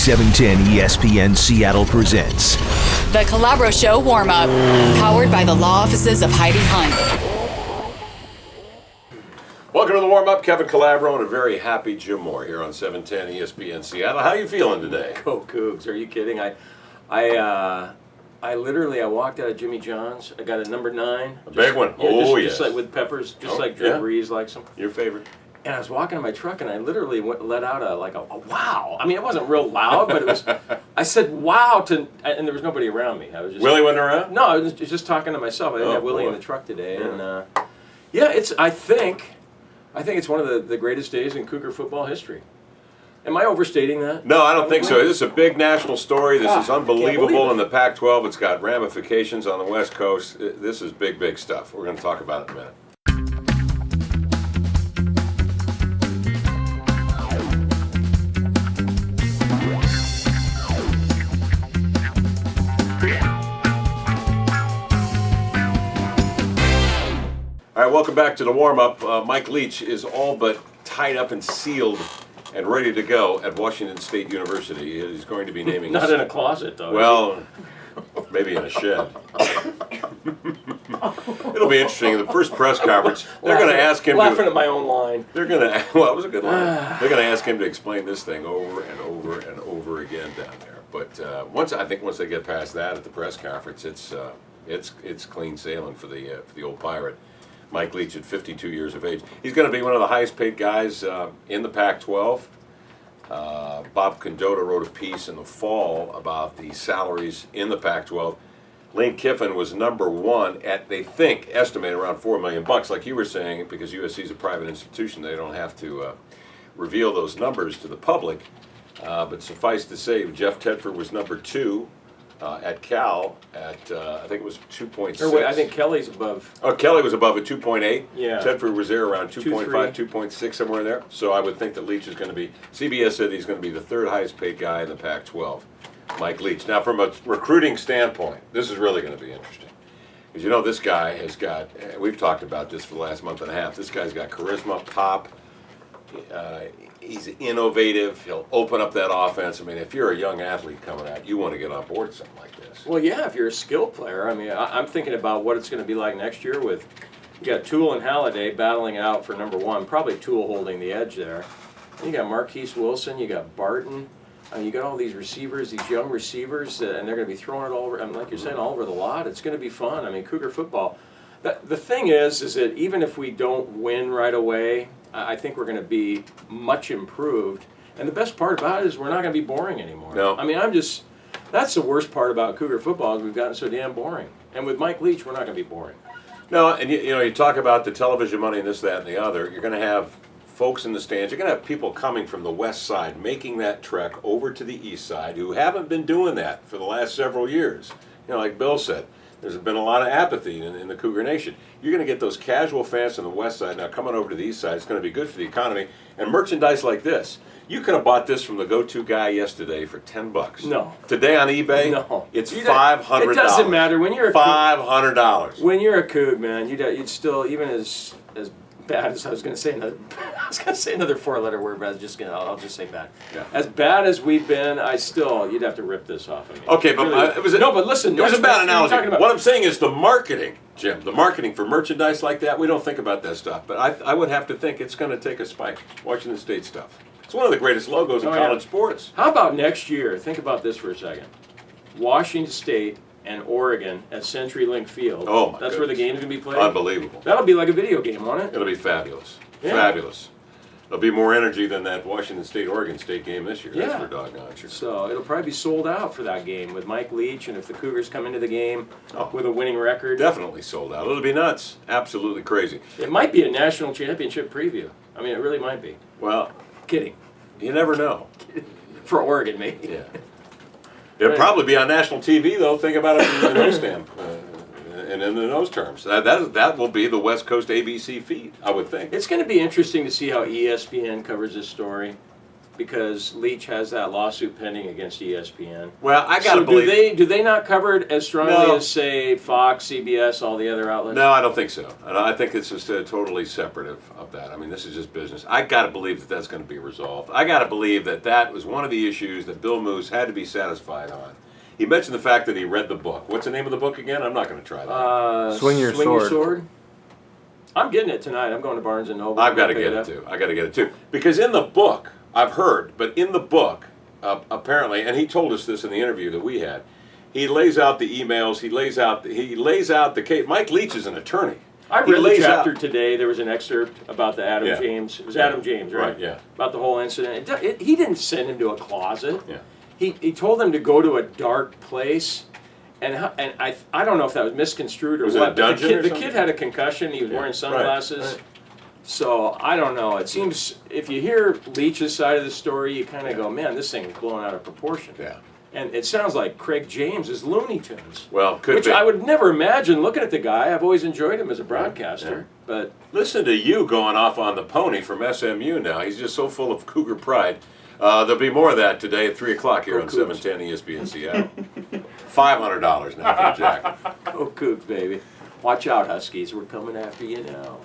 710 ESPN Seattle presents The Calabro Show warm-up, powered by the law offices of Heidi Hunt. Welcome to the warm-up. Kevin Calabro and a very happy Jim Moore here on 710 ESPN Seattle. How are you feeling today? Go Cougs. Are you kidding? I walked out of Jimmy John's. I got a number 9. A big one. Just like with peppers, like Drew Brees likes them. Your favorite? And I was walking in my truck, and I literally let out a wow. I mean, it wasn't real loud, but it was. I said wow and there was nobody around me. I was just. Willie wasn't around? No, I was just talking to myself. I didn't have Willie in the truck today, and I think it's one of the greatest days in Cougar football history. Am I overstating that? No, I don't think so. This is a big national story. This is unbelievable in the Pac-12. It's got ramifications on the West Coast. This is big, big stuff. We're going to talk about it in a minute. All right, welcome back to the warm-up. Mike Leach is all but tied up and sealed and ready to go at Washington State University. He's going to be naming... Not in a closet, though. Well, maybe in a shed. It'll be interesting. The first press conference, they're going to ask him... Laughing at my own line. They're going to... Well, it was a good line. They're going to ask him to explain this thing over and over and over again down there. But once they get past that at the press conference, it's clean sailing for the old Pirate. Mike Leach at 52 years of age. He's going to be one of the highest paid guys in the Pac-12. Bob Condotta wrote a piece in the fall about the salaries in the Pac-12. Lane Kiffin was number one at, they think, estimated around $4 million, like you were saying, because USC is a private institution. They don't have to reveal those numbers to the public. But suffice to say, Jeff Tedford was number 2. At Cal, I think it was 2.6. I think Kelly's above. Oh, Kelly was above at 2.8. Yeah. Tedford was there around 2.5, 2.6, somewhere in there. So I would think that Leach is going to be, CBS said he's going to be the third highest paid guy in the Pac-12, Mike Leach. Now, from a recruiting standpoint, this is really going to be interesting. Because, this guy has got, we've talked about this for the last month and a half, this guy's got charisma, pop. He's innovative. He'll open up that offense. I mean, if you're a young athlete coming out, you want to get on board with something like this. Well, yeah, if you're a skill player. I mean, I'm thinking about what it's going to be like next year with you got Toole and Halliday battling out for number 1. Probably Toole holding the edge there. And you got Marquise Wilson. You got Barton. You got all these receivers, these young receivers, and they're going to be throwing it all over. I mean, like you're saying, all over the lot. It's going to be fun. I mean, Cougar football. The thing is that even if we don't win right away, I think we're going to be much improved. And the best part about it is we're not going to be boring anymore. No. I mean, that's the worst part about Cougar football is we've gotten so damn boring. And with Mike Leach, we're not going to be boring. No, and you talk about the television money and this, that, and the other. You're going to have folks in the stands. You're going to have people coming from the west side making that trek over to the east side who haven't been doing that for the last several years. Like Bill said. There's been a lot of apathy in the Cougar Nation. You're going to get those casual fans on the west side now coming over to the east side. It's going to be good for the economy. And merchandise like this, you could have bought this from the go-to guy yesterday for $10. No. Today on eBay, it's $500. It doesn't matter when you're a $500. When you're a Coug, man, you'd still, even as bad as I was going to say another 4-letter word, but I'll just say bad. Yeah. As bad as we've been, you'd have to rip this off of me. Okay, but really, but listen, it was a bad analogy. What I'm saying is the marketing, Jim, the marketing for merchandise like that, we don't think about that stuff. But I would have to think it's going to take a spike. Washington State stuff. It's one of the greatest logos in college sports. How about next year? Think about this for a second. Washington State and Oregon at CenturyLink Field. Oh, my That's goodness. where the game's going to be played? Unbelievable. That'll be like a video game, won't it? It'll be fabulous. Yeah. Fabulous. There'll be more energy than that Washington State-Oregon State game this year. Yeah. That's for doggone sure. So it'll probably be sold out for that game with Mike Leach, and if the Cougars come into the game with a winning record. Definitely sold out. It'll be nuts. Absolutely crazy. It might be a national championship preview. I mean, it really might be. Well, Kidding. You never know. For Oregon, maybe. Yeah. It'll probably be on national TV, though. Think about it in those in those terms. That will be the West Coast ABC feed, I would think. It's going to be interesting to see how ESPN covers this story. because Leach has that lawsuit pending against ESPN. Well, I gotta believe. Do they not cover it as strongly No. as, say, Fox, CBS, all the other outlets? No, I don't think so. I think it's just totally separate of that. I mean, this is just business. I got to believe that that's going to be resolved. I got to believe that that was one of the issues that Bill Moose had to be satisfied on. He mentioned the fact that he read the book. What's the name of the book again? I'm not going to try that. Swing Your Sword. I'm getting it tonight. I'm going to Barnes and Noble. I've got to get it too. I got to get it too. Because in the book, I've heard, but in the book, apparently, and he told us this in the interview that we had, he lays out the emails. He lays out the case. Mike Leach is an attorney. I read the chapter today. There was an excerpt about the Adam Yeah. James. It was Adam James, right? Right, yeah. About the whole incident. He didn't send him to a closet. Yeah. He told him to go to a dark place. And I don't know if that was misconstrued or Was it what. a dungeon or the something? kid had a concussion. He was wearing sunglasses. Right. So I don't know. It seems if you hear Leach's side of the story, you kind of go, man, this thing is blown out of proportion. Yeah. And it sounds like Craig James is Looney Tunes. Well, could Which be. I would never imagine looking at the guy. I've always enjoyed him as a broadcaster. Yeah. But Listen to you going off on the pony from SMU now. He's just so full of Cougar pride. There'll be more of that today at 3 o'clock here on Go Cougs. 710 ESPN Seattle. $500 now for a jacket. oh, Cougs, baby. Watch out, Huskies. We're coming after you now.